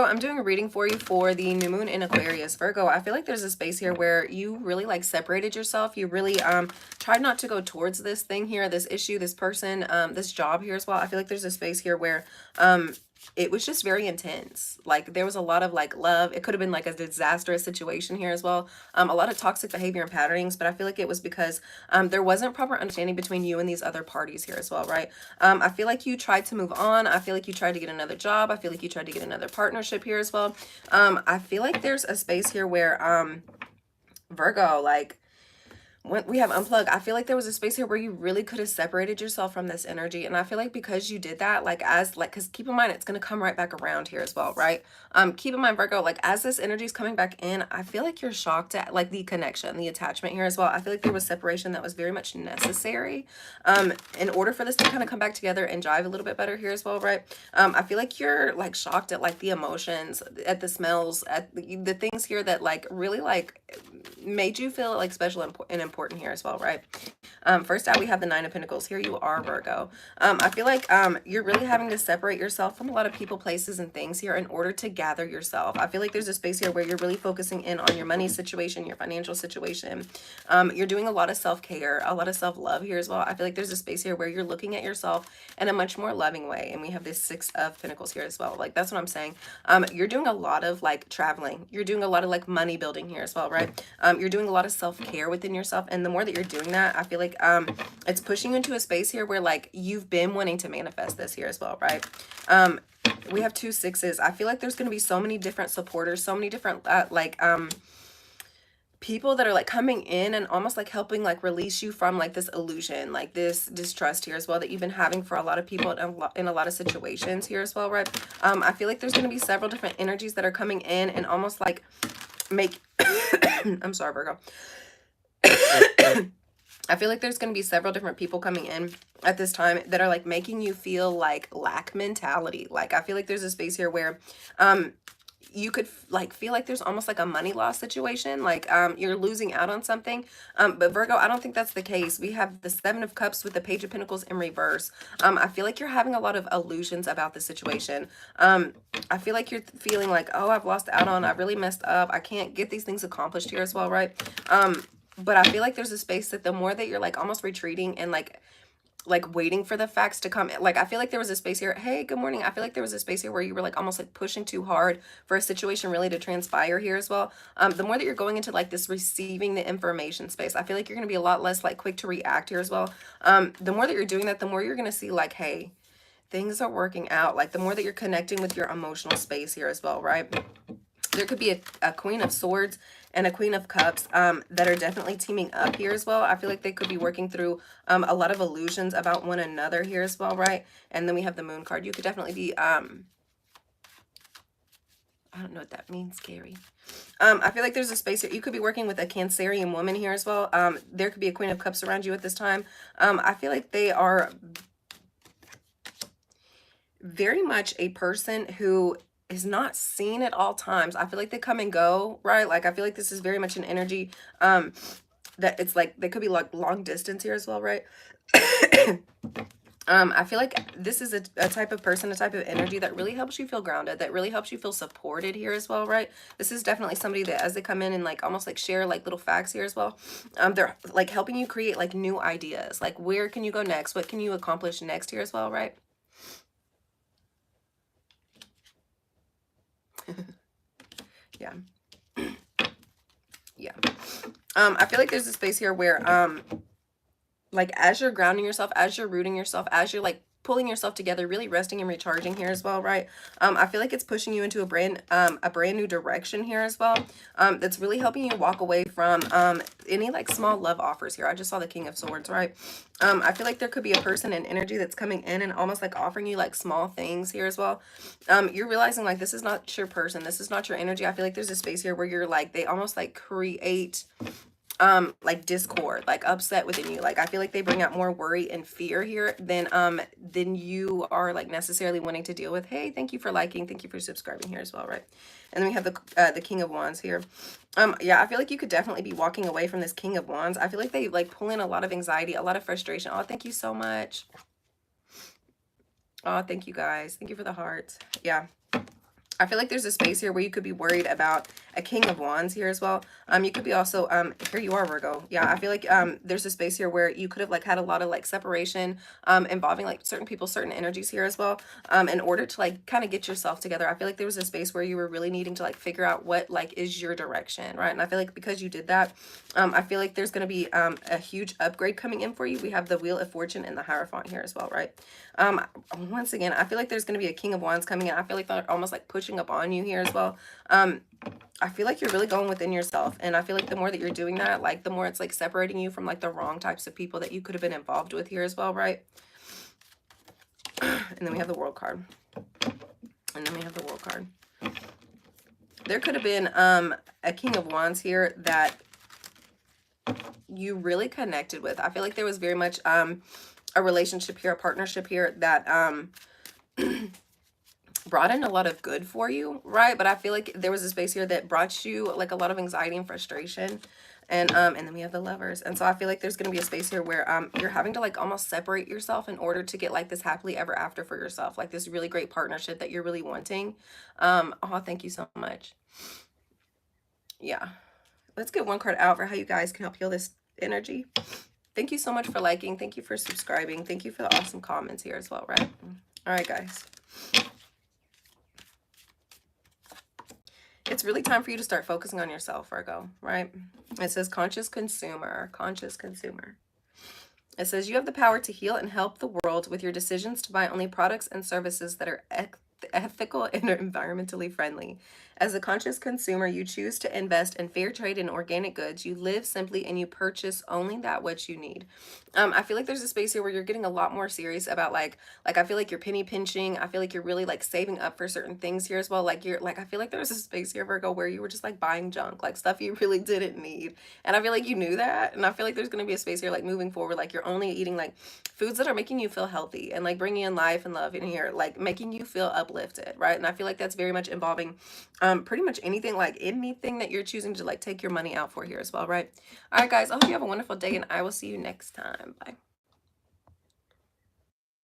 Virgo, I'm doing a reading for you for the new moon in Aquarius. Virgo, I feel like there's a space here where you really like separated yourself. You really tried not to go towards this thing here, this issue, this person, this job here as well. I feel like there's a space here where it was just very intense. Like there was a lot of like love. It could have been like a disastrous situation here as well. A lot of toxic behavior and patternings, but I feel like it was because there wasn't proper understanding between you and these other parties here as well, right? I feel like you tried to move on. I feel like you tried to get another job. I feel like you tried to get another partnership here as well. I feel like there's a space here where Virgo, like when we have unplug, I feel like there was a space here where you really could have separated yourself from this energy. And I feel like because you did that, like because keep in mind, it's going to come right back around here as well, right? Keep in mind, Virgo, like as this energy is coming back in, I feel like you're shocked at like the connection, the attachment here as well. I feel like there was separation that was very much necessary in order for this to kind of come back together and jive a little bit better here as well, right? I feel like you're like shocked at like the emotions, at the smells, at the things here that like really like made you feel like special and important here as well, right? First out, we have the Nine of Pentacles. Here you are, Virgo. I feel like you're really having to separate yourself from a lot of people, places, and things here in order to gather yourself. I feel like there's a space here where you're really focusing in on your money situation, your financial situation. You're doing a lot of self-care, a lot of self-love here as well. I feel like there's a space here where you're looking at yourself in a much more loving way. And we have this Six of Pentacles here as well. Like, that's what I'm saying. You're doing a lot of like traveling. You're doing a lot of like money building here as well, right? You're doing a lot of self-care within yourself. And the more that you're doing that, I feel like it's pushing you into a space here where like you've been wanting to manifest this here as well, right? We have two sixes. I feel like there's going to be so many different supporters, so many different people that are like coming in and almost like helping like release you from like this illusion, like this distrust here as well that you've been having for a lot of people in a lot of situations here as well, right? I feel like there's going to be several different energies that are coming in and almost like make I'm sorry, Virgo. I feel like there's going to be several different people coming in at this time that are like making you feel like lack mentality. Like I feel like there's a space here where you could like feel like there's almost like a money loss situation, like you're losing out on something. But Virgo, I don't think that's the case. We have the Seven of Cups with the Page of Pentacles in reverse. I feel like you're having a lot of illusions about the situation. I feel like you're feeling like, oh, I've lost out on, I really messed up, I can't get these things accomplished here as well, right? But I feel like there's a space that the more that you're like almost retreating and like waiting for the facts to come, like I feel like there was a space here, hey, good morning, I feel like there was a space here where you were like almost like pushing too hard for a situation really to transpire here as well. The more that you're going into like this receiving the information space, I feel like you're going to be a lot less like quick to react here as well. The more that you're doing that, the more you're going to see like, hey, things are working out. Like the more that you're connecting with your emotional space here as well, right? There could be a Queen of Swords and a Queen of Cups that are definitely teaming up here as well. I feel like they could be working through a lot of illusions about one another here as well, right? And then we have the Moon card. You could definitely be, I don't know what that means, Gary. I feel like there's a space here. You could be working with a Cancerian woman here as well. There could be a Queen of Cups around you at this time. I feel like they are very much a person who is not seen at all times. I feel like they come and go, right? Like I feel like this is very much an energy that it's like they could be like long distance here as well, right? I feel like this is a type of person, a type of energy that really helps you feel grounded, that really helps you feel supported here as well, right? This is definitely somebody that as they come in and like almost like share like little facts here as well, they're like helping you create like new ideas, like where can you go next, what can you accomplish next here as well, right? Yeah. Yeah. I feel like there's a space here where like as you're grounding yourself, as you're rooting yourself, as you're like pulling yourself together, really resting and recharging here as well, right? I feel like it's pushing you into a brand new direction here as well. That's really helping you walk away from any like small love offers here. I just saw the King of Swords, right? I feel like there could be a person and energy that's coming in and almost like offering you like small things here as well. You're realizing like this is not your person, this is not your energy. I feel like there's a space here where you're like, they almost like create like discord, like upset within you. Like I feel like they bring out more worry and fear here than you are like necessarily wanting to deal with. Hey, thank you for liking, thank you for subscribing here as well, right? And then we have the King of Wands here. Yeah, I feel like you could definitely be walking away from this King of Wands. I feel like they like pull in a lot of anxiety, a lot of frustration. Oh, thank you so much. Oh, thank you guys, thank you for the hearts. Yeah, I feel like there's a space here where you could be worried about a King of Wands here as well. You could be also, here you are, Virgo. Yeah, I feel like there's a space here where you could have like had a lot of like separation involving like certain people, certain energies here as well. In order to like kind of get yourself together. I feel like there was a space where you were really needing to like figure out what like is your direction, right? And I feel like because you did that, I feel like there's going to be a huge upgrade coming in for you. We have the Wheel of Fortune and the Hierophant here as well, right? Once again, I feel like there's going to be a King of Wands coming in. I feel like they're almost like pushing up on you here as well. I feel like you're really going within yourself, and I feel like the more that you're doing that, like the more it's like separating you from like the wrong types of people that you could have been involved with here as well, right? And then we have the World card, and then we have the World card. There could have been a King of Wands here that you really connected with. I feel like there was very much a relationship here, a partnership here that brought in a lot of good for you, right? But I feel like there was a space here that brought you like a lot of anxiety and frustration. And then we have the Lovers. And so I feel like there's going to be a space here where you're having to like almost separate yourself in order to get like this happily ever after for yourself, like this really great partnership that you're really wanting. Oh, thank you so much. Yeah. Let's get one card out for how you guys can help heal this energy. Thank you so much for liking. Thank you for subscribing. Thank you for the awesome comments here as well, right? All right, guys. It's really time for you to start focusing on yourself, Virgo, right? It says conscious consumer, conscious consumer. It says you have the power to heal and help the world with your decisions to buy only products and services that are ethical and environmentally friendly. As a conscious consumer, you choose to invest in fair trade and organic goods. You live simply and you purchase only that which you need. I feel like there's a space here where you're getting a lot more serious about like I feel like you're penny pinching. I feel like you're really like saving up for certain things here as well. Like you're like, I feel like there was a space here, Virgo, where you were just like buying junk, like stuff you really didn't need. And I feel like you knew that. And I feel like there's going to be a space here like moving forward, like you're only eating like foods that are making you feel healthy and like bringing in life and love in here, like making you feel uplifted, right? And I feel like that's very much involving pretty much anything that you're choosing to like take your money out for here as well, right? All right, guys, I hope you have a wonderful day, and I will see you next time. Bye.